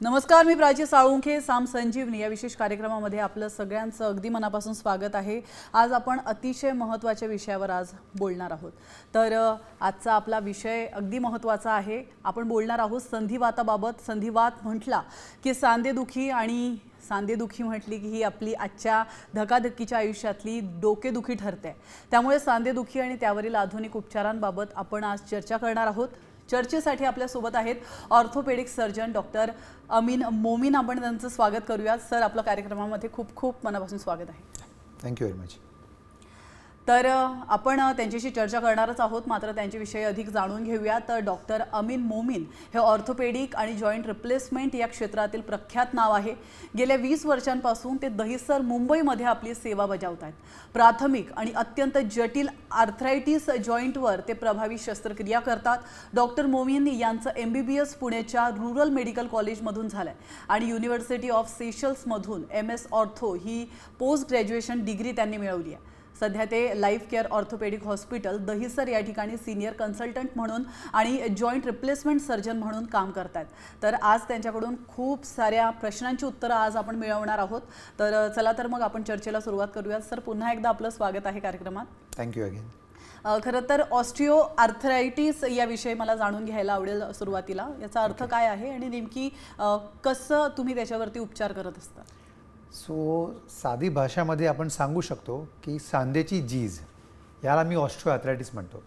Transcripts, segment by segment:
नमस्कार, मी प्राची साळुंखे. साम संजीवनी या विशेष कार्यक्रमामध्ये आपलं सगळ्यांचं अगदी मनापासून स्वागत आहे. आज आपण अतिशय महत्त्वाच्या विषयावर आज बोलणार आहोत. तर आजचा आपला विषय अगदी महत्त्वाचा आहे. आपण बोलणार आहोत संधिवाताबाबत. संधिवात म्हटला की सांधेदुखी, आणि सांधेदुखी म्हटली की ही आपली आजच्या धकाधकीच्या आयुष्यातली डोकेदुखी ठरते. त्यामुळे सांधेदुखी आणि त्यावरील आधुनिक उपचारांबाबत आपण आज चर्चा करणार आहोत. चर्चेसाठी आपल्यासोबत आहेत orthopaedic surgeon doctor Amin Momin. आपण त्यांचं स्वागत करूया. सर, आपल्या कार्यक्रमामध्ये खूप खूप मनापासून स्वागत आहे. Thank you very much. तर आपण त्यांच्याशी चर्चा करणारच आहोत, मात्र त्यांच्याविषयी अधिक जाणून घेऊया. तर डॉक्टर अमीन मोमीन हे ऑर्थोपेडिक आणि जॉईंट रिप्लेसमेंट या क्षेत्रातील प्रख्यात नाव आहे. गेल्या 20 वर्षांपासून ते दहिसर मुंबईमध्ये आपली सेवा बजावत आहेत. प्राथमिक आणि अत्यंत जटिल आर्थरायटिस जॉईंटवर ते प्रभावी शस्त्रक्रिया करतात. डॉक्टर मोमीन यांचं MBBS पुण्याच्या रुरल मेडिकल कॉलेजमधून झालं आहे आणि युनिव्हर्सिटी ऑफ सेशल्समधून MS ऑर्थो ही पोस्ट ग्रॅज्युएशन डिग्री त्यांनी मिळवली आहे. सध्या ते life care orthopaedic hospital Dahisar या ठिकाणी सिनियर कन्सल्टंट म्हणून आणि जॉईंट रिप्लेसमेंट सर्जन म्हणून काम करतात. तर आज त्यांच्याकडून खूप साऱ्या प्रश्नांची उत्तरं आज आपण मिळवणार आहोत. तर चला तर मग आपण चर्चेला सुरुवात करूया. सर, पुन्हा एकदा आपलं स्वागत आहे कार्यक्रमात. Thank you again. खरं तर ऑस्टिओ आर्थरायटिस याविषयी मला जाणून घ्यायला आवडेल सुरुवातीला. याचा अर्थ काय आहे आणि नेमकी कसं तुम्ही त्याच्यावरती उपचार करत असता? साधी भाषामध्ये आपण सांगू शकतो की सांधेची झीज, याला मी ऑस्टिओ आर्थरायटिस म्हणतो.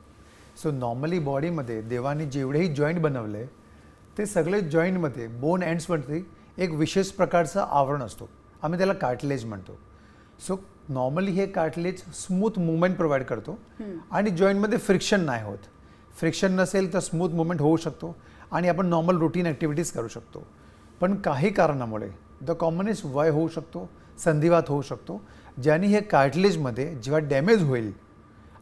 नॉर्मली बॉडीमध्ये देवाने जेवढेही जॉईंट बनवले ते सगळे जॉईंटमध्ये बोन एंड्सवरती एक विशेष प्रकारचं आवरण असतो. आम्ही त्याला कार्टिलेज म्हणतो. नॉर्मली हे कार्टिलेज स्मूथ मुवमेंट प्रोव्हाइड करतो आणि जॉईंटमध्ये फ्रिक्शन नाही होत. फ्रिक्शन नसेल तर स्मूथ मुवमेंट होऊ शकतो आणि आपण नॉर्मल रुटीन ॲक्टिव्हिटीज करू शकतो. पण काही कारणामुळे द कॉमनेस्ट वय होऊ शकतो, संधिवात होऊ शकतो, ज्याने हे कार्टिलेजमध्ये जेव्हा डॅमेज होईल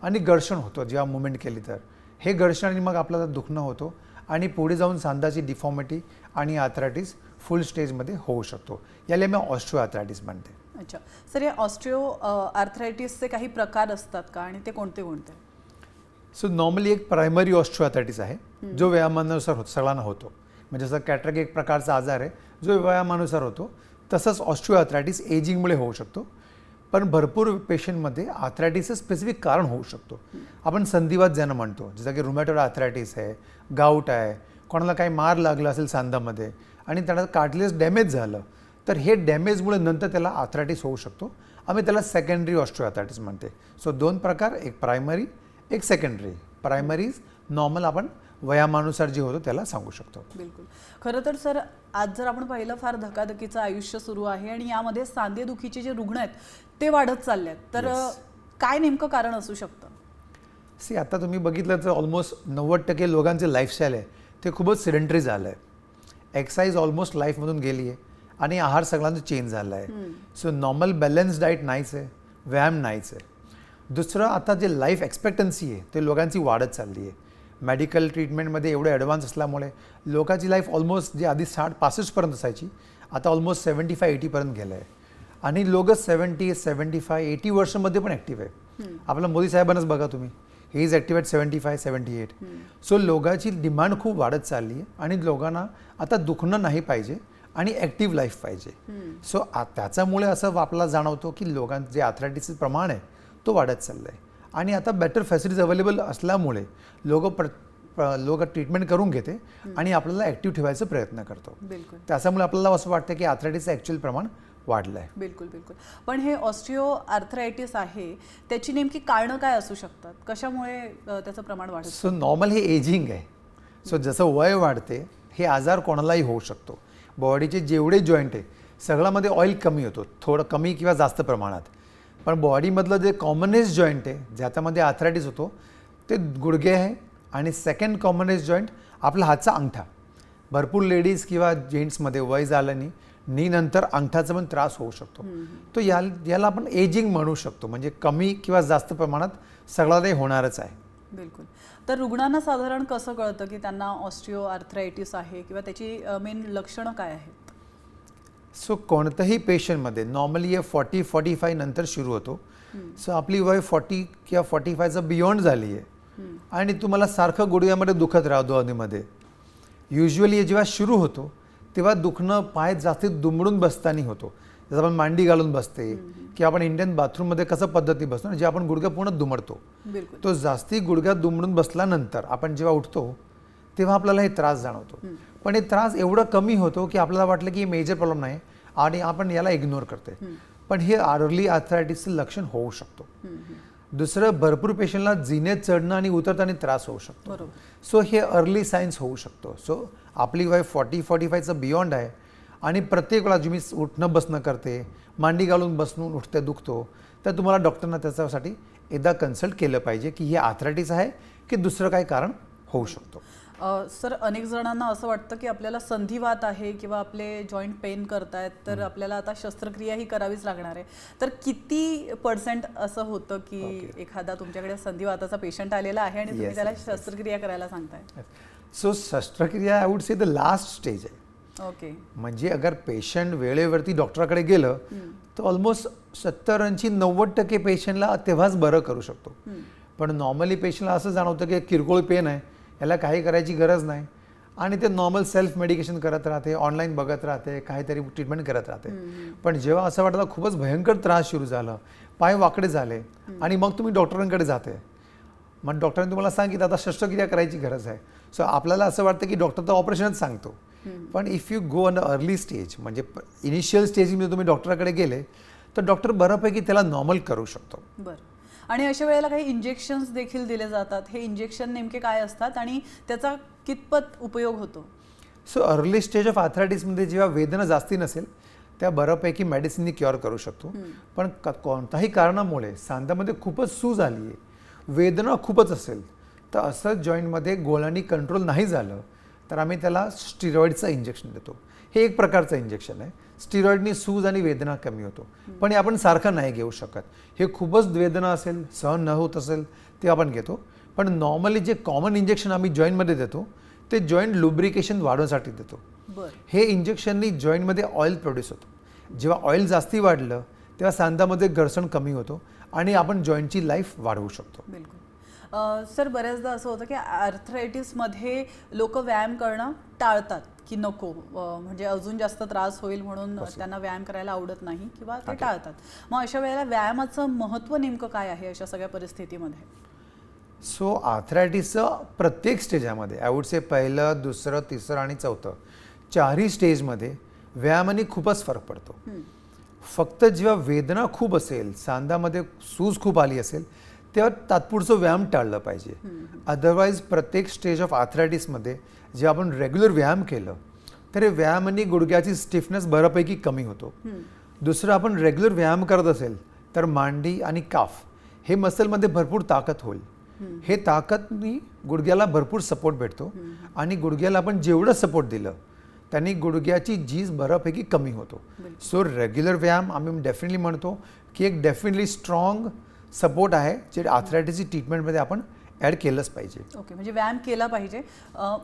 आणि घर्षण होतं जेव्हा मुवमेंट केली तर हे घर्षणाने मग आपल्याला दुखणं होतो आणि पुढे जाऊन सांधाची डिफॉर्मिटी आणि आर्थरायटिस फुल स्टेजमध्ये होऊ शकतो. याला मी ऑस्टिओ आर्थरायटिस म्हणते. अच्छा सर, या ऑस्टिओ आर्थरायटिसचे काही प्रकार असतात का आणि ते कोणते कोणते? नॉर्मली एक प्रायमरी ऑस्टिओ आर्थरायटिस आहे जो व्यायामानुसार सगळ्यांना होतो. म्हणजे जसं कॅटरॅक्ट एक प्रकारचा आजार आहे जो व्यायामानुसार होतो. तसंच ऑस्टिओ आर्थरायटिस एजिंगमुळे होऊ शकतो. पण भरपूर पेशंटमध्ये आर्थरायटिसचं स्पेसिफिक कारण होऊ शकतो. आपण संधिवात ज्यांना म्हणतो, जसं की रुमॅटॉइड आर्थरायटिस आहे, गाऊट आहे, कोणाला काही मार लागला असेल सांधामध्ये आणि त्याला कार्टिलेज डॅमेज झालं तर हे डॅमेजमुळे नंतर त्याला आर्थरायटिस होऊ शकतो. आम्ही त्याला सेकंडरी ऑस्टिओ आर्थरायटिस म्हणते. दोन प्रकार, एक प्रायमरी एक सेकंडरी. प्रायमरी नॉर्मल आपण वयामानुसार जे होतं त्याला सांगू शकतो. बिलकुल. खरं तर सर, आज जर आपण पाहिलं, फार धकाधकीचं आयुष्य सुरू आहे आणि यामध्ये सांधेदुखीचे जे रुग्ण आहेत ते वाढत चालले आहेत. तर काय नेमकं कारण असू शकतं? आता तुम्ही बघितलं तर ऑलमोस्ट 90% लोकांचे लाईफस्टाईल आहे ते खूपच सिडेंटरी झालं आहे. एक्सरसाइज ऑलमोस्ट लाईफमधून गेली आहे आणि आहार सगळ्यांचा चेंज झाला आहे. नॉर्मल बॅलन्स डाएट नाहीच आहे, व्यायाम नाहीच आहे. दुसरं, आता जे लाईफ एक्सपेक्टन्सी आहे ते लोकांची वाढत चालली आहे. मेडिकल ट्रीटमेंटमध्ये एवढं ॲडव्हान्स असल्यामुळे लोकांची लाईफ ऑलमोस्ट जे आधी 60-65पर्यंत असायची आता ऑलमोस्ट 75-80पर्यंत गेलं आहे. आणि लोक 70, 75, 80 वर्षामध्ये पण ॲक्टिव्ह आहे. आपल्या मोदी साहेबांनाच बघा तुम्ही, ही इज ॲक्टिव्ह ॲट 75, 78. लोकांची डिमांड खूप वाढत चालली आहे आणि लोकांना आता दुखणं नाही पाहिजे आणि ॲक्टिव्ह लाईफ पाहिजे. त्याच्यामुळे असं आपल्याला जाणवतो की लोकांचं जे आर्थरायटिसचं प्रमाण आहे तो वाढत चाललं आहे. आणि आता बेटर फॅसिलिटीज अवेलेबल असल्यामुळे लोक ट्रीटमेंट करून घेते आणि आपल्याला ॲक्टिव्ह ठेवायचा प्रयत्न करतो. बिलकुल. त्याच्यामुळे आपल्याला असं वाटतं की आर्थरायटिसचं ॲक्च्युअल प्रमाण वाढलं आहे. बिलकुल बिलकुल. पण हे ऑस्टिओ आर्थरायटिस आहे, त्याची नेमकी कारणं काय असू शकतात? कशामुळे त्याचं प्रमाण वाढतं? नॉर्मल हे एजिंग आहे. जसं वय वाढते हे आजार कोणालाही होऊ शकतो. बॉडीचे जेवढे जॉईंट आहे सगळ्यामध्ये ऑइल कमी होतो, थोडं कमी किंवा जास्त प्रमाणात. पण बॉडीमधलं जे कॉमनेस्ट जॉईंट आहे ज्याच्यामध्ये आर्थरायटिस होतो ते गुडघे आहे आणि सेकंड कॉमनेस्ट जॉईंट आपला हातचा अंगठा. भरपूर लेडीज किंवा जेंट्समध्ये वय झाल्याने नी नंतर अंगठाचा पण त्रास होऊ शकतो. तो याला आपण एजिंग म्हणू शकतो. म्हणजे कमी किंवा जास्त प्रमाणात सगळं ते होणारच आहे. बिलकुल. तर रुग्णांना साधारण कसं कळतं की त्यांना ऑस्टिओ आर्थरायटिस आहे किंवा त्याची मेन लक्षणं काय आहेत? कोणत्याही पेशंटमध्ये नॉर्मली हे 40-45 नंतर सुरू होतो. आपली वय 40 किंवा 45चं बियॉन्ड झाली आहे आणि तुम्हाला सारखं गुडघ्यामध्ये दुखत राहतो आधीमध्ये. युजली जेव्हा सुरू होतो तेव्हा दुखणं पाय जास्त दुमडून बसताना होतो. जसं आपण मांडी घालून बसते की आपण इंडियन बाथरूममध्ये कसं पद्धती बसतो ना, जे आपण गुडघा पूर्ण दुमडतो, बिलकुल. तो जास्ती गुडघ्यात दुमडून बसल्यानंतर आपण जेव्हा उठतो तेव्हा आपल्याला हे त्रास जाणवतो. पण हे त्रास एवढं कमी होतो की आपल्याला वाटलं की मेजर प्रॉब्लेम नाही आणि आपण याला इग्नोर करते. पण हे अर्ली आर्थरायटिसचं लक्षण होऊ शकतो. दुसरं, भरपूर पेशंटला जिने चढणं आणि उतरताना त्रास होऊ शकतो. बरोबर. सो हे अर्ली सायन्स होऊ शकतो. सो आपली वय 40-45चं बियॉन्ड आहे आणि प्रत्येक वेळा जी मी उठणं बसणं करते, मांडी घालून बसून उठते दुखतो, तर तुम्हाला डॉक्टरना त्याच्यासाठी एकदा कन्सल्ट केलं पाहिजे की हे आर्थरायटिस आहे की दुसरं काही कारण होऊ शकतो. सर, अनेक जणांना असं वाटतं की आपल्याला संधिवात आहे किंवा आपले जॉईंट पेन करतायत, तर आपल्याला आता शस्त्रक्रिया ही करावीच लागणार आहे. तर किती % असं होतं की एखादा तुमच्याकडे संधिवाताचा पेशंट आलेला आहे आणि तुम्ही त्याला शस्त्रक्रिया करायला सांगताय? सो शस्त्रक्रिया I would say the last stage आहे. ओके. म्हणजे अगर पेशंट वेळेवरती डॉक्टराकडे गेलं तर ऑलमोस्ट 70-90% पेशंटला तेव्हाच बरं करू शकतो. पण नॉर्मली पेशंटला असं जाणवतं की किरकोळ पेन आहे, याला काही करायची गरज नाही आणि ते नॉर्मल सेल्फ मेडिकेशन करत राहते, ऑनलाईन बघत राहते, काहीतरी ट्रीटमेंट करत राहते. पण जेव्हा असं वाटतं खूपच भयंकर त्रास सुरू झाला, पाय वाकडे झाले आणि मग तुम्ही डॉक्टरांकडे जाते, मग डॉक्टरांनी तुम्हाला सांगितलं आता शस्त्रक्रिया करायची गरज आहे. सो आपल्याला असं वाटतं की डॉक्टर तर ऑपरेशनच सांगतो. पण if you go on early stage, म्हणजे इनिशियल स्टेजमध्ये तुम्ही डॉक्टराकडे गेले तर डॉक्टर बऱ्यापैकी त्याला नॉर्मल करू शकतो. बरं. आणि अशा वेळेला काही इंजेक्शन्स देखील दिले जातात. हे इंजेक्शन नेमके काय असतात आणि त्याचा कितपत उपयोग होतो? सो अर्ली स्टेज ऑफ आर्थरायटिसमध्ये जेव्हा वेदना जास्ती नसेल त्या बऱ्यापैकी मेडिसिननी क्युअर करू शकतो. पण कोणत्याही कारणामुळे सांध्यामध्ये खूपच सूज आली आहे, वेदना खूपच असेल, तर असं जॉईंटमध्ये गोळ्यांनी कंट्रोल नाही झालं तर आम्ही त्याला स्टिरॉइडचं इंजेक्शन देतो. हे एक प्रकारचं इंजेक्शन आहे. स्टिरॉइडनी सूज आणि वेदना कमी होतो, पण हे आपण सारखं नाही घेऊ शकत. हे खूपच वेदना असेल, सहन न होत असेल ते आपण घेतो. पण नॉर्मली जे कॉमन इंजेक्शन आम्ही जॉईंटमध्ये देतो ते जॉईंट लुब्रिकेशन वाढवण्यासाठी देतो. हे इंजेक्शननी जॉईंटमध्ये ऑइल प्रोड्यूस होतो. जेव्हा ऑइल जास्ती वाढलं तेव्हा सांध्यामध्ये घर्षण कमी होतो आणि आपण जॉईंटची लाईफ वाढवू शकतो. बिलकुल. सर, बऱ्याचदा असं होतं की आर्थरायटिसमध्ये लोक व्यायाम करणं टाळतात की नको, म्हणजे अजून जास्त त्रास होईल म्हणून त्यांना व्यायाम करायला आवडत नाही किंवा ते टाळतात. मग अशा वेळेला व्यायामाचं महत्त्व नेमकं काय आहे अशा सगळ्या परिस्थितीमध्ये? सो आर्थरायटिसचं प्रत्येक स्टेजामध्ये आय वुड से पहिलं, दुसरं, तिसरं आणि चौथं, चारही स्टेजमध्ये व्यायामाने खूपच फरक पडतो. फक्त जेव्हा वेदना खूप असेल, सांध्यामध्ये सूज खूप आली असेल, तेव्हा तात्पुरतं व्यायाम टाळलं पाहिजे. अदरवाईज प्रत्येक स्टेज ऑफ आर्थरायटिसमध्ये जे आपण रेग्युलर व्यायाम केलं तर हे व्यायामाने गुडघ्याची स्टिफनेस बऱ्यापैकी कमी होतो. दुसरं, आपण रेग्युलर व्यायाम करत असेल तर मांडी आणि काफ हे मसलमध्ये भरपूर ताकद होईल. हे ताकदनी गुडघ्याला भरपूर सपोर्ट भेटतो आणि गुडघ्याला आपण जेवढं सपोर्ट दिलं त्यांनी गुडघ्याची झीज बऱ्यापैकी कमी होतो. सो रेग्युलर व्यायाम आम्ही डेफिनेटली म्हणतो की एक डेफिनेटली स्ट्रॉंग सपोर्ट आहे जे आर्थरायटिसची ट्रीटमेंटमध्ये आपण ॲड केलंच पाहिजे. ओके, म्हणजे व्यायाम केला पाहिजे.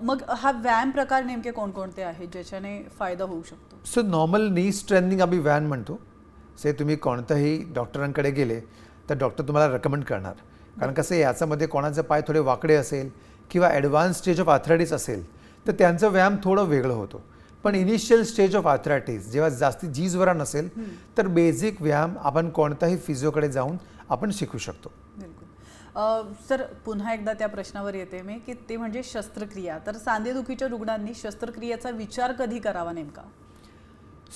मग हा व्यायाम प्रकार नेमके कोणकोणते आहेत ज्याच्याने फायदा होऊ शकतो? सो नॉर्मल नी स्ट्रेंथनिंग आम्ही व्यायाम म्हणतो. से तुम्ही कोणत्याही डॉक्टरांकडे गेले तर डॉक्टर तुम्हाला रेकमेंड करणार, कारण कसं याच्यामध्ये कोणाचे पाय थोडे वाकडे असेल किंवा ॲडव्हान्स स्टेज ऑफ आर्थरायटिस असेल तर त्यांचं व्यायाम थोडं वेगळं होतो. पण इनिशियल स्टेज ऑफ आर्थरायटिस जेव्हा जास्ती झीजवरा नसेल तर बेसिक व्यायाम आपण कोणत्याही फिजिओकडे जाऊन आपण शिकू शकतो. बिलकुल. सर, पुन्हा एकदा त्या प्रश्नावर येते मी की ते म्हणजे शस्त्रक्रिया. तर सांधेदुखीच्या रुग्णांनी शस्त्रक्रियेचा विचार कधी करावा नेमका?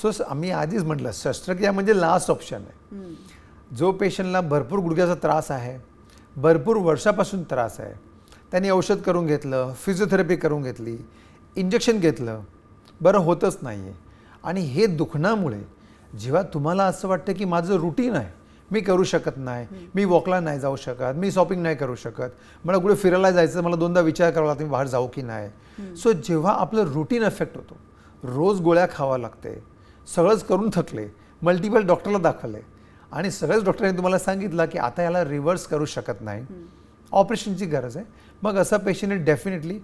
सो आम्ही आधीच म्हटलं शस्त्रक्रिया म्हणजे लास्ट ऑप्शन आहे. जो पेशंटला भरपूर गुडघ्याचा त्रास आहे, भरपूर वर्षापासून त्रास आहे, त्यांनी औषध करून घेतलं, फिजिओथेरपी करून घेतली, इंजेक्शन घेतलं, बरं होतच नाही आहे आणि हे दुखण्यामुळे जेव्हा तुम्हाला असं वाटतं की माझं रुटीन आहे, मी करू शकत नाही, मी वॉकला नाही जाऊ शकत, मी शॉपिंग नाही करू शकत, मला कुठे फिरायला जायचं, मला दोनदा विचार करावा लागतो मी बाहेर जाऊ की नाही. सो जेव्हा आपलं रुटीन इफेक्ट होतो, रोज गोळ्या खावा लागते, सगळंच करून थकले, मल्टिपल डॉक्टरला दाखवले आणि सगळ्याच डॉक्टरांनी तुम्हाला सांगितलं की आता याला रिव्हर्स करू शकत नाही, ऑपरेशनची गरज आहे, मग असा पेशंटने definitely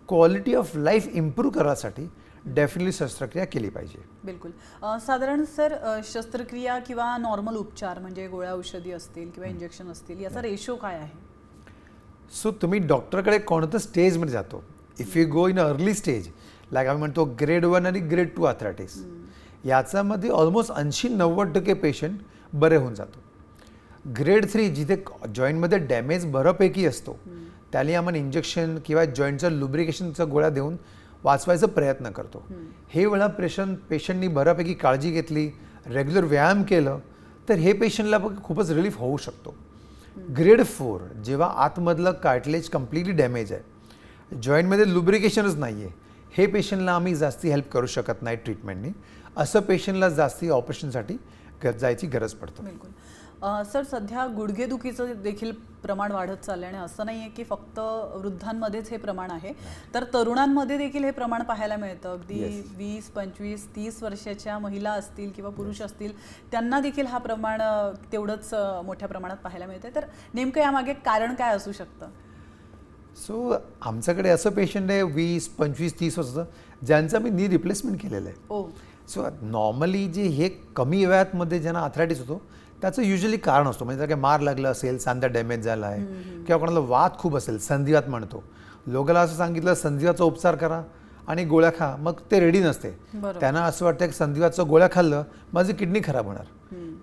quality of life improve करायसाठी डेफिनेटली शस्त्रक्रिया केली पाहिजे. बिलकुल. साधारण सर, शस्त्रक्रिया किंवा नॉर्मल उपचार म्हणजे गोळ्या औषधी असतील किंवा इंजेक्शन असतील याचा रेशो काय आहे? सो तुम्ही डॉक्टरकडे कोणत्या स्टेजमध्ये जातो, if you go in early stage like आम्ही म्हणतो ग्रेड 1 आणि ग्रेड 2 आर्थरायटिस. याच्यामध्ये ऑलमोस्ट 80-90% पेशंट बरे होऊन जातो. ग्रेड 3 जिथे जॉईंटमध्ये डॅमेज बऱ्यापैकी असतो त्याला आपण इंजेक्शन किंवा जॉईंटचं लुब्रिकेशनचा गोळ्या देऊन वाचवायचा प्रयत्न करतो. हे वेळा पेशंटनी बऱ्यापैकी काळजी घेतली, रेग्युलर व्यायाम केलं तर हे पेशंटला खूपच रिलीफ होऊ शकतो. ग्रेड 4 जेव्हा आतमधलं कार्टिलेज कम्प्लिटली डॅमेज आहे, जॉईंटमध्ये लुब्रिकेशनच नाही आहे, हे पेशंटला आम्ही जास्ती हेल्प करू शकत नाही ट्रीटमेंटनी. असं पेशंटला जास्ती ऑपरेशनसाठी जायची गरज पडतो. बिलकुल. सर, सध्या गुडघेदुखीचं देखील प्रमाण वाढत चाललं आणि असं नाही आहे की फक्त वृद्धांमध्येच हे प्रमाण आहे, तर तरुणांमध्ये देखील हे प्रमाण पाहायला मिळतं. अगदी 20, 25, 30 वर्षाच्या महिला असतील किंवा पुरुष असतील त्यांना देखील हा प्रमाण तेवढंच मोठ्या प्रमाणात पाहायला मिळते. तर नेमकं यामागे कारण काय असू शकतं? सो आमच्याकडे असं पेशंट आहे 20, 25, 30 वर्षाचं ज्यांचं आम्ही नी रिप्लेसमेंट केलेलं आहे. ओ. सो नॉर्मली जे हे कमी वयातमध्ये ज्यांना आर्थरायटिस होतो त्याचं युजली कारण असतो. म्हणजे जर काही मार लागला असेल, सांधा डॅमेज झाला आहे किंवा कोणाला वात खूप असेल, संधिवात म्हणतो, लोकांना असं सांगितलं संधिवाचा उपचार करा आणि गोळ्या खा, मग ते रेडी नसते. त्यांना असं वाटतं की संधिवातचं गोळ्या खाल्लं माझी किडनी खराब होणार.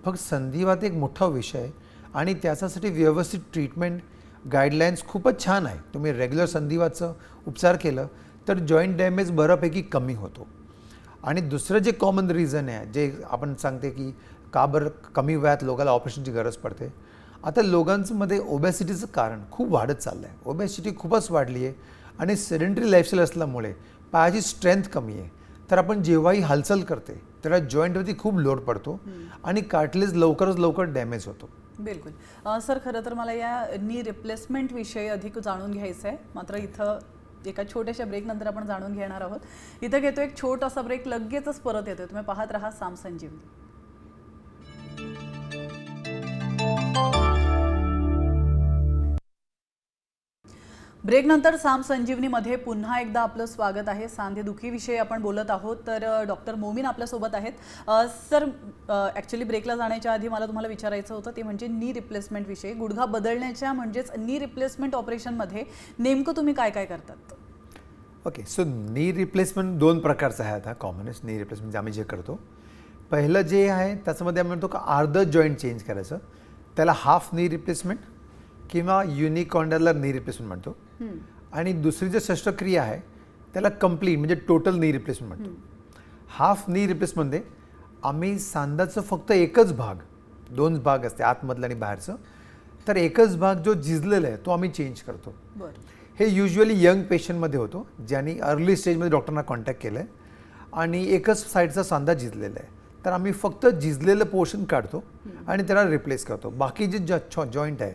फक्त संधिवात एक मोठा विषय आहे आणि त्याच्यासाठी व्यवस्थित ट्रीटमेंट गाईडलाईन्स खूपच छान आहे. तुम्ही रेग्युलर संधिवातचं उपचार केलं तर जॉईंट डॅमेज बऱ्यापैकी कमी होतो. आणि दुसरं जे कॉमन रिझन आहे जे आपण सांगते की का बरं कमी वयात लोकांना ऑपरेशनची गरज पडते, आता लोकांमध्ये ओबेसिटीचं कारण खूप वाढत चाललं आहे. ओबेसिटी खूपच वाढली आहे आणि सेडेंटरी लाईफस्टाईल असल्यामुळे पायाची स्ट्रेंथ कमी आहे. तर आपण जेव्हाही हालचाल करते तेव्हा जॉईंटवरती खूप लोड पडतो आणि कार्टिलेज लवकरच लवकर डॅमेज होतो. बिलकुल. सर, खरं तर मला या नी रिप्लेसमेंट विषयी अधिक जाणून घ्यायचं आहे, मात्र इथं एका छोट्याशा ब्रेक नंतर आपण जाणून घेणार आहोत. इथं घेतो एक छोटासा ब्रेक, लगेचच परत येतो. तुम्ही पाहत राहा साम संजीवनी. ब्रेकनंतर साम संजीवनीमध्ये पुन्हा एकदा आपलं स्वागत आहे. सांधेदुखीविषयी आपण बोलत आहोत, तर डॉक्टर मोमीन आपल्यासोबत आहेत. सर, ॲक्च्युली ब्रेकला जाण्याच्या आधी मला तुम्हाला विचारायचं होतं ते म्हणजे नी रिप्लेसमेंट विषयी. गुडघा बदलण्याच्या म्हणजेच नी रिप्लेसमेंट ऑपरेशनमध्ये नेमकं तुम्ही काय काय करतात? ओके. सो नी रिप्लेसमेंट 2 प्रकारचं आहे. आता कॉमनेस्ट नी रिप्लेसमेंट आम्ही जे करतो, पहिलं जे आहे त्याच्यामध्ये आम्ही म्हणतो का अर्ध जॉईंट चेंज करायचं, त्याला हाफ नी रिप्लेसमेंट किंवा युनिकॉन्डलर नी रिप्लेसमेंट म्हणतो. आणि दुसरी जी शस्त्रक्रिया आहे त्याला कंप्लीट म्हणजे टोटल नी रिप्लेसमेंट म्हणतो. हाफ नी रिप्लेसमेंटमध्ये आम्ही सांधाचं फक्त एकच भाग, 2 भाग असते आतमधलं आणि बाहेरचं, तर एकच भाग जो झिजलेला आहे तो आम्ही चेंज करतो. हे युजली यंग पेशंटमध्ये होतो ज्यांनी अर्ली स्टेजमध्ये डॉक्टरना कॉन्टॅक्ट केलं आहे आणि एकच साईडचा सांधा झिजलेला आहे, तर आम्ही फक्त झिजलेलं पोर्शन काढतो आणि त्याला रिप्लेस करतो. बाकी जे जॉईंट आहे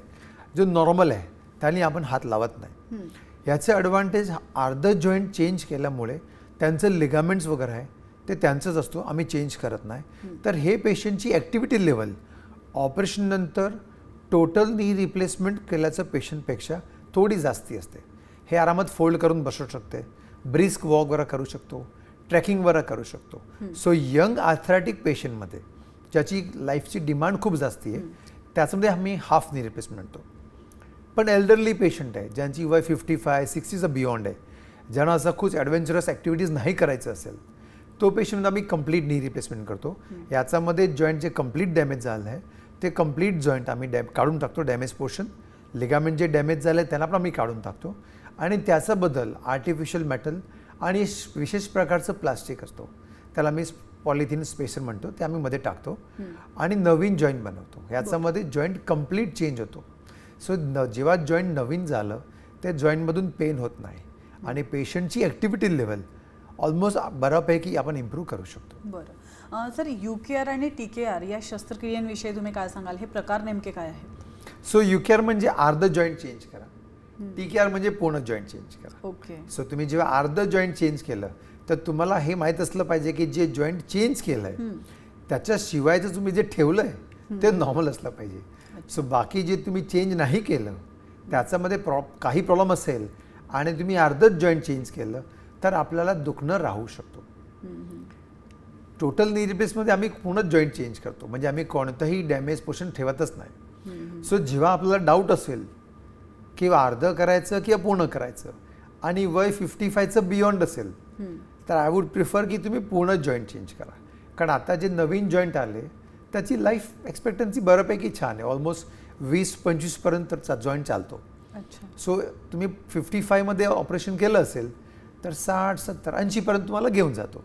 जो नॉर्मल आहे त्याने आपण हात लावत नाही. याचे ॲडव्हान्टेज अर्ध जॉईंट चेंज केल्यामुळे त्यांचं लिगामेंट्स वगैरे आहे ते त्यांचंच असतो, आम्ही चेंज करत नाही. तर हे पेशंटची ॲक्टिव्हिटी लेवल ऑपरेशननंतर टोटल नी रिप्लेसमेंट केल्याचं पेशंटपेक्षा थोडी जास्ती असते. हे आरामात फोल्ड करून बसू शकते, ब्रिस्क वॉक वगैरे करू शकतो, ट्रेकिंग वगैरे करू शकतो. सो यंग आर्थरायटिक पेशंटमध्ये ज्याची लाईफची डिमांड खूप जास्ती आहे त्याच्यामध्ये आम्ही हाफ नी रिप्लेसमेंट म्हणतो. पण एल्डरली पेशंट आहे ज्यांची वय 55-60चं बियॉन्ड आहे, ज्यांना असं खूप ॲडव्हेंचरस ॲक्टिव्हिटीज नाही करायचं असेल, तो पेशंट आम्ही कंप्लीट नी रिप्लेसमेंट करतो. याच्यामध्ये जॉईंट जे कंप्लीट डॅमेज झालं आहे ते कंप्लीट जॉईंट आम्ही काढून टाकतो, डॅमेज पोर्शन. लिगामेंट जे डॅमेज झालं आहे त्यांना पण आम्ही काढून टाकतो आणि त्याचा बदल आर्टिफिशियल मेटल आणि विशेष प्रकारचं प्लास्टिक असतो, त्याला आम्ही पॉलिथिन स्पेसर म्हणतो, ते आम्ही मध्ये टाकतो आणि नवीन जॉईंट बनवतो. याच्यामध्ये जॉईंट कंप्लीट चेंज होतो. सो जेव्हा जॉईंट नवीन झालं त्या जॉईंटमधून पेन होत नाही आणि पेशंटची ॲक्टिव्हिटी लेवल ऑलमोस्ट बऱ्यापैकी आपण इम्प्रूव्ह करू शकतो. बरं. सर, UKR आणि TKR या शस्त्रक्रियांविषयी तुम्ही काय सांगाल? हे प्रकार नेमके काय आहेत? सो UKR म्हणजे अर्ध जॉईंट चेंज करा, TKR म्हणजे पूर्ण जॉईंट चेंज करा. ओके. सो तुम्ही जेव्हा अर्ध जॉईंट चेंज केलं तर तुम्हाला हे माहीत असलं पाहिजे की जे जॉईंट चेंज केलं आहे त्याच्याशिवायचं तुम्ही जे ठेवलं आहे ते नॉर्मल असलं पाहिजे. सो बाकी जे तुम्ही चेंज नाही केलं त्याच्यामध्ये काही प्रॉब्लेम असेल आणि तुम्ही अर्धच जॉईंट चेंज केलं तर आपल्याला दुखणं राहू शकतो. टोटल नी रिप्लेसमध्ये आम्ही पूर्ण जॉईंट चेंज करतो, म्हणजे आम्ही कोणतंही डॅमेज पोर्शन ठेवतच नाही. सो जेव्हा आपल्याला डाऊट असेल किंवा अर्ध करायचं किंवा पूर्ण करायचं आणि वय 55चं बियॉन्ड असेल तर आय वूड प्रिफर की तुम्ही पूर्ण जॉईंट चेंज करा. कारण आता जे नवीन जॉईंट आले त्याची लाईफ एक्सपेक्टन्सी बऱ्यापैकी छान आहे. ऑलमोस्ट 20-25पर्यंतचा जॉईंट चालतो. अच्छा. सो तुम्ही 55मध्ये ऑपरेशन केलं असेल तर 60-70-80पर्यंत तुम्हाला घेऊन जातो.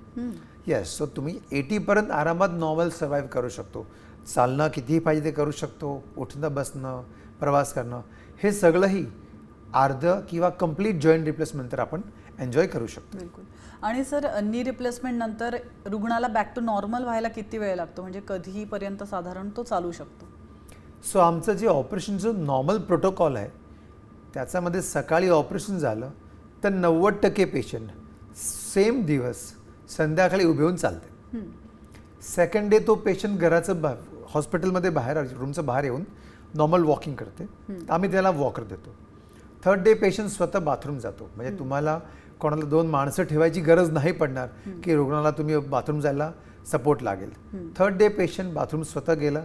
येस. सो तुम्ही 80पर्यंत आरामात नॉर्मल सर्वाईव्ह करू शकतो. चालणं कितीही पाहिजे ते करू शकतो. उठणं बसणं प्रवास करणं हे सगळंही अर्ध किंवा कंप्लीट जॉईंट रिप्लेसमेंट तर आपण एन्जॉय करू शकतो. बिलकुल. आणि सर नी रिप्लेसमेंट नंतर रुग्णाला बॅक टू नॉर्मल व्हायला किती वेळ लागतो, म्हणजे कधीपर्यंत साधारण तो चालू शकतो? सो आमचं जे ऑपरेशनचं नॉर्मल प्रोटोकॉल आहे त्याच्यामध्ये सकाळी ऑपरेशन झालं तर 90% पेशंट सेम दिवस संध्याकाळी उभे होऊन चालते. सेकंड डे तो पेशंट घराचं हॉस्पिटलमध्ये बाहेर रूमचं बाहेर येऊन नॉर्मल वॉकिंग करते. आम्ही त्याला वॉकर देतो. थर्ड डे पेशंट स्वतः बाथरूम जातो. म्हणजे तुम्हाला कोणाला 2 माणसं ठेवायची गरज नाही पडणार की रुग्णाला तुम्ही बाथरूम जायला सपोर्ट लागेल. थर्ड डे पेशंट बाथरूम स्वतः गेला.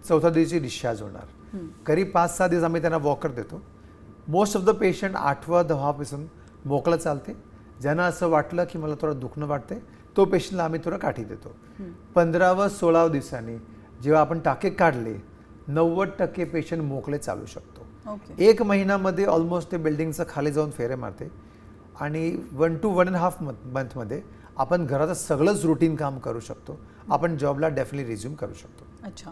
चौथ्या दिवशी डिस्चार्ज होणार. घरी 5-6 दिवस आम्ही त्यांना वॉकर देतो. मोस्ट ऑफ द पेशंट 8वा-10वापासून मोकळं चालते. ज्यांना असं वाटलं की मला थोडं दुखणं वाटते तो पेशंटला आम्ही थोडं काठी देतो. 15व-16व दिवसांनी जेव्हा आपण टाके काढले 90% पेशंट मोकळे चालू शकतो. ओके. 1 महिन्यामध्ये ऑलमोस्ट ते बिल्डिंगचं खाली जाऊन फेरे मारते आणि 1 to 1.5 मंथमध्ये आपण घराचं सगळंच रुटीन काम करू शकतो. आपण जॉबला डेफिनेटली रिझ्यूम करू शकतो. अच्छा.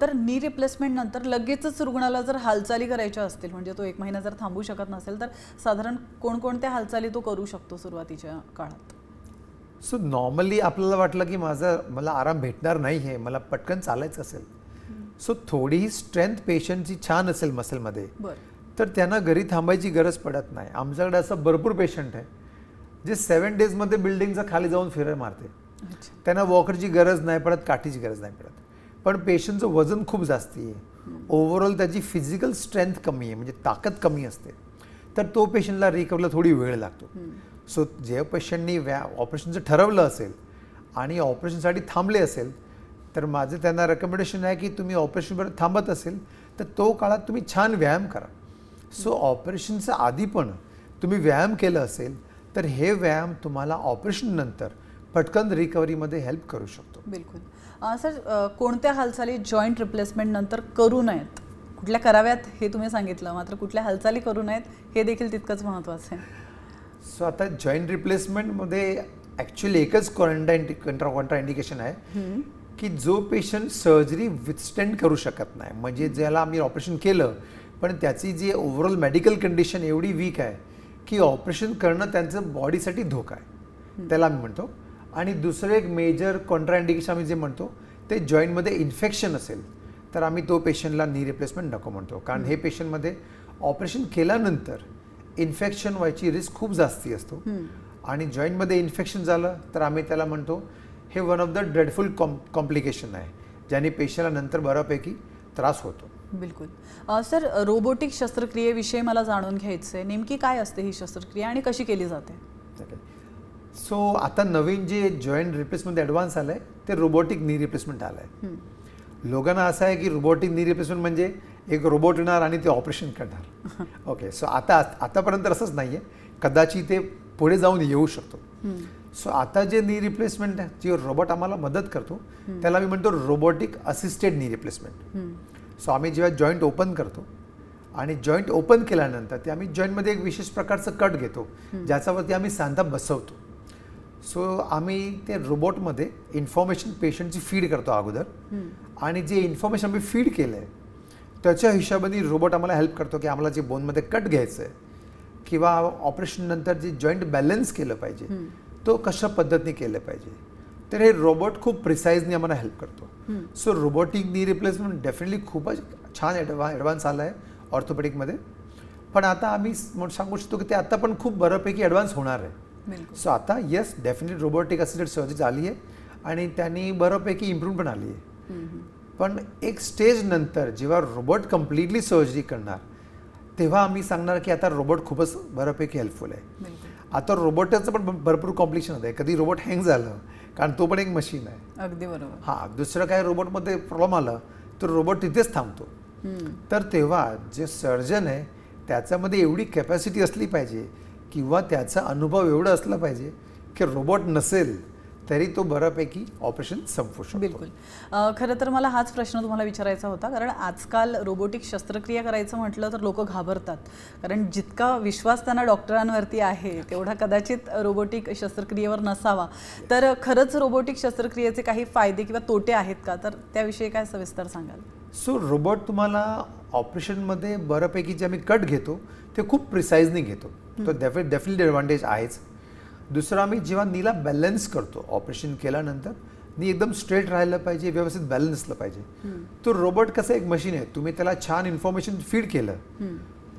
तर नी रिप्लेसमेंट नंतर लगेचच रुग्णाला जर हालचाली करायच्या असतील, म्हणजे तो 1 महिना जर थांबू शकत नसेल, तर साधारण कोणकोणत्या हालचाली तो करू शकतो सुरुवातीच्या काळात? सो नॉर्मली आपल्याला वाटलं की मला आराम भेटणार नाही आहे, मला पटकन चालायचं असेल, सो थोडीही स्ट्रेंथ पेशंटची छान असेल मसलमध्ये तर त्यांना घरी थांबायची गरज पडत नाही. आमच्याकडे असं भरपूर पेशंट आहे जे 7 डेजमध्ये बिल्डिंगचा खाली जाऊन फेऱ्या मारते. त्यांना वॉकरची गरज नाही पडत, काठीची गरज नाही पडत. पण पेशंटचं वजन खूप जास्ती आहे. ओव्हरऑल त्याची फिजिकल स्ट्रेंथ कमी आहे, म्हणजे ताकद कमी असते. तर तो पेशंटला रिकवरला थोडी वेळ लागतो. सो जे पेशंटनी ऑपरेशनचं ठरवलं असेल आणि ऑपरेशनसाठी थांबले असेल तर माझं त्यांना रेकमेंडेशन आहे की तुम्ही ऑपरेशनवर थांबत असेल तर तो काळात तुम्ही छान व्यायाम करा. सो ऑपरेशनच्या आधी पण तुम्ही व्यायाम केलं असेल तर हे व्यायाम तुम्हाला ऑपरेशननंतर पटकन रिकव्हरीमध्ये हेल्प करू शकतो. बिलकुल. सर कोणत्या हालचाली जॉईंट रिप्लेसमेंट नंतर करू नयेत, कुठल्या कराव्यात हे तुम्ही सांगितलं, मात्र कुठल्या हालचाली करू नयेत हे देखील तितकंच महत्त्वाचं आहे. सो आता जॉईंट रिप्लेसमेंटमध्ये ॲक्च्युली एकच कॉन्ट्रा इंडिकेशन आहे की जो पेशंट सर्जरी विथस्टँड करू शकत नाही, म्हणजे ज्याला आम्ही ऑपरेशन केलं पण त्याची जी ओव्हरऑल मेडिकल कंडिशन एवढी वीक आहे की ऑपरेशन करणं त्यांचं बॉडीसाठी धोका आहे, त्याला आम्ही म्हणतो. आणि दुसरं एक मेजर कॉन्ट्रा इंडिकेशन आम्ही जे म्हणतो ते जॉईंटमध्ये इन्फेक्शन असेल तर आम्ही तो पेशंटला नी रिप्लेसमेंट नको म्हणतो. कारण हे पेशंटमध्ये ऑपरेशन केल्यानंतर इन्फेक्शन व्हायची रिस्क खूप जास्ती असतो. आणि जॉईंटमध्ये इन्फेक्शन झालं तर आम्ही त्याला म्हणतो हे one of the dreadful complication आहे, ज्याने पेशंटला नंतर बऱ्यापैकी त्रास होतो. बिलकुल. सर रोबोटिक शस्त्रक्रियेविषयी मला जाणून घ्यायचं आहे, नेमकी काय असते ही शस्त्रक्रिया आणि कशी केली जाते? सो आता नवीन जे जॉईंट रिप्लेसमेंट ॲडव्हान्स आलं आहे ते रोबोटिक नी रिप्लेसमेंट आलं आहे. लोकांना असं आहे की रोबोटिक नी रिप्लेसमेंट म्हणजे एक रोबोट येणार आणि ते ऑपरेशन करणार. ओके. सो आतापर्यंत असंच नाही आहे, कदाचित ते पुढे जाऊन येऊ शकतो. सो आता जे नी रिप्लेसमेंट जे रोबोट आम्हाला मदत करतो त्याला मी म्हणतो robotic assisted knee replacement. So आम्ही जेव्हा जॉईंट ओपन करतो आणि जॉईंट ओपन केल्यानंतर ते आम्ही जॉईंटमध्ये एक विशेष प्रकारचं कट घेतो ज्याच्यावरती आम्ही सांधा बसवतो. सो आम्ही ते रोबोटमध्ये इन्फॉर्मेशन पेशंटची फीड करतो अगोदर आणि जे इन्फॉर्मेशन आम्ही फीड केलं आहे त्याच्या हिशोबाने रोबोट आम्हाला हेल्प करतो की आम्हाला जे बोनमध्ये कट घ्यायचं आहे किंवा ऑपरेशननंतर जे जॉईंट बॅलन्स केलं पाहिजे तो कशा पद्धतीने केलं पाहिजे, तर हे रोबोट खूप प्रिसाइजनी आम्हाला हेल्प करतो. So robotic knee replacement definitely खूपच छान ॲडव्हान्स आला आहे ऑर्थोपेडिकमध्ये. पण आता आम्ही सांगू शकतो की ते आता पण खूप बऱ्यापैकी ॲडव्हान्स होणार आहे. सो आता yes definitely robotic assisted surgery झाली आहे आणि त्यांनी बऱ्यापैकी इम्प्रूव्ह पण आली आहे. पण एक स्टेज नंतर जेव्हा रोबोट कम्प्लिटली सर्जरी करणार तेव्हा आम्ही सांगणार की आता रोबोट खूपच बऱ्यापैकी हेल्पफुल आहे. आता रोबोटचं पण भरपूर कॉम्प्लिकेशन होतं आहे. कधी रोबोट हँग झालं कारण तो पण एक मशीन आहे. अगदी बरोबर. हां, दुसरं काय रोबोटमध्ये प्रॉब्लेम आला तर रोबोट तिथेच थांबतो. तर तेव्हा जे सर्जन आहे त्याच्यामध्ये एवढी कॅपॅसिटी असली पाहिजे किंवा त्याचा अनुभव एवढं असला पाहिजे की रोबोट नसेल तरी तो बऱ्यापैकी ऑपरेशन संपवू शकतो. बिलकुल. खरं तर मला हाच प्रश्न तुम्हाला विचारायचा होता, कारण आजकाल रोबोटिक शस्त्रक्रिया करायचं म्हटलं तर लोक घाबरतात, कारण जितका विश्वास त्यांना डॉक्टरांवरती आहे तेवढा कदाचित रोबोटिक शस्त्रक्रियेवर नसावा. तर खरंच रोबोटिक शस्त्रक्रियेचे काही फायदे किंवा तोटे आहेत का, तर त्याविषयी काय सविस्तर सांगाल? सो रोबोट तुम्हाला ऑपरेशनमध्ये बऱ्यापैकी जे आम्ही कट घेतो ते खूप प्रिसाइजनी घेतो, तो डेफिनेटली ॲडव्हान्टेज आहेच. दुसरं आम्ही जेव्हा नीला बॅलन्स करतो ऑपरेशन केल्यानंतर, नी एकदम स्ट्रेट राहायला पाहिजे, व्यवस्थित बॅलन्स असलं पाहिजे. तो रोबोट कसं एक मशीन आहे, तुम्ही त्याला छान इन्फॉर्मेशन फीड केलं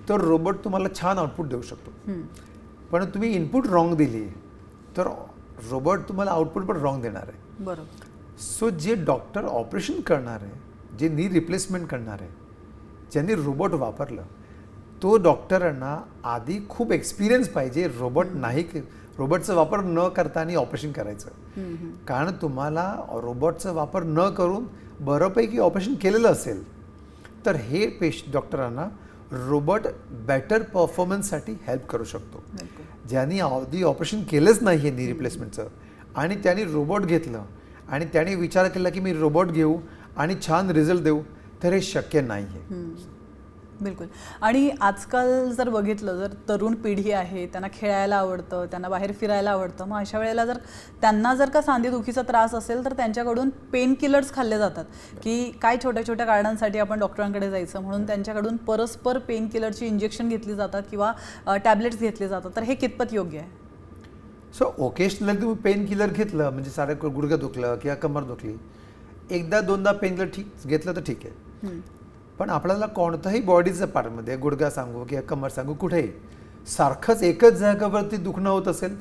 तर रोबोट तुम्हाला छान आउटपुट देऊ शकतो. पण तुम्ही इनपुट रॉंग दिली तर रोबोट तुम्हाला आउटपुट पण रॉंग देणार आहे. बरोबर. सो जे डॉक्टर ऑपरेशन करणार आहे, जे नी रिप्लेसमेंट करणार आहे, ज्यांनी रोबोट वापरलं, तो डॉक्टरांना आधी खूप एक्सपिरियन्स पाहिजे रोबोटचा वापर न करताना ऑपरेशन करायचं. कारण तुम्हाला रोबोटचा वापर न करून बऱ्यापैकी ऑपरेशन केलेलं असेल तर हे डॉक्टरांना रोबोट बेटर परफॉर्मन्ससाठी हेल्प करू शकतो. ज्यांनी आधी ऑपरेशन केलंच नाही आहे नी रिप्लेसमेंटचं आणि त्यांनी रोबोट घेतलं आणि त्याने विचार केला की मी रोबोट घेऊ आणि छान रिझल्ट देऊ, तर हे शक्य नाही आहे. बिलकुल. आणि आजकाल जर बघितलं, जर तरुण पिढी आहे, त्यांना खेळायला आवडतं, त्यांना बाहेर फिरायला आवडतं, मग अशा वेळेला जर त्यांना जर का सांधेदुखीचा त्रास असेल तर त्यांच्याकडून पेन किलर्स खाल्ले जातात, की काय छोट्या छोट्या कारणांसाठी आपण डॉक्टरांकडे जायचं म्हणून त्यांच्याकडून परस्पर पेन किलरची इंजेक्शन घेतली जातात किंवा टॅबलेट्स घेतले जातात. तर हे कितपत योग्य आहे? सो ओकेशनली तुम्ही पेन किलर घेतलं म्हणजे सारं गुडघं दुखलं किंवा कमर दुखली, एकदा दोनदा पेन किलर घेतलं तर ठीक आहे. पण आपल्याला कोणत्याही बॉडीचं पार्टमध्ये, गुडघा सांगू किंवा कमर सांगू, कुठेही सारखंच एकच जागेवरती दुखणं होत असेल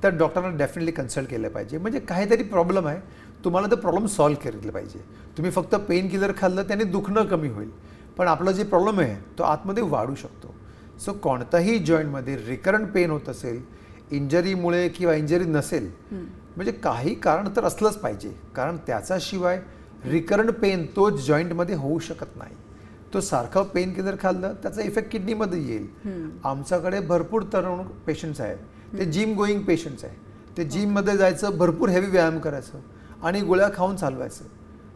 तर डॉक्टरांना डेफिनेटली कन्सल्ट केलं पाहिजे. म्हणजे काहीतरी प्रॉब्लेम आहे, तुम्हाला तो प्रॉब्लेम सॉल्व्ह केलं पाहिजे. तुम्ही फक्त पेन किलर खाल्लं त्याने दुखणं कमी होईल, पण आपला जे प्रॉब्लेम आहे तो आतमध्ये वाढू शकतो. सो कोणत्याही जॉईंटमध्ये रिकरंट पेन होत असेल, इंजरीमुळे किंवा इंजरी नसेल, म्हणजे काही कारण तर असलंच पाहिजे, कारण त्याच्याशिवाय रिकरंट पेन तो जॉईंटमध्ये होऊ शकत नाही. तो सारखं पेन किलर खाल्लं त्याचा इफेक्ट किडनीमध्ये येईल. आमच्याकडे भरपूर तरुण पेशंट्स आहेत, ते जिम गोईंग पेशंट्स आहे, ते जिममध्ये जायचं, भरपूर हेवी व्यायाम करायचं आणि गोळ्या खाऊन चालवायचं.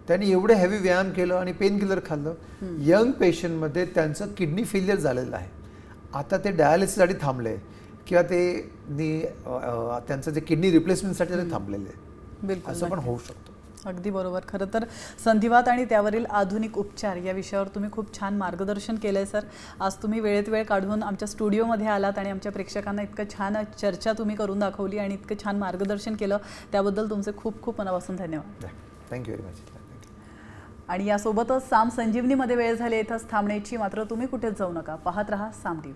त्यांनी एवढे हेवी व्यायाम केलं आणि पेन किलर खाल्लं, यंग पेशंटमध्ये त्यांचं किडनी फेलियर झालेलं आहे. आता ते डायलिसिससाठी थांबले किंवा ते त्यांचं जे किडनी रिप्लेसमेंटसाठी ते थांबलेले आहे. बिलकुल, असं पण होऊ शकतं. अगदी बरोबर. खरं तर संधिवात आणि त्यावरील आधुनिक उपचार या विषयावर तुम्ही खूप छान मार्गदर्शन केलं आहे सर. आज तुम्ही वेळेत वेळ काढून आमच्या स्टुडिओमध्ये आलात आणि आमच्या प्रेक्षकांना इतकं छान चर्चा तुम्ही करून दाखवली आणि इतकं छान मार्गदर्शन केलं, त्याबद्दल तुमचे खूप खूप मनापासून धन्यवाद. Thank you very much. आणि यासोबतच साम संजीवनीमध्ये वेळ झाली इथंच थांबण्याची, मात्र तुम्ही कुठेच जाऊ नका, पाहत रहा साम TV.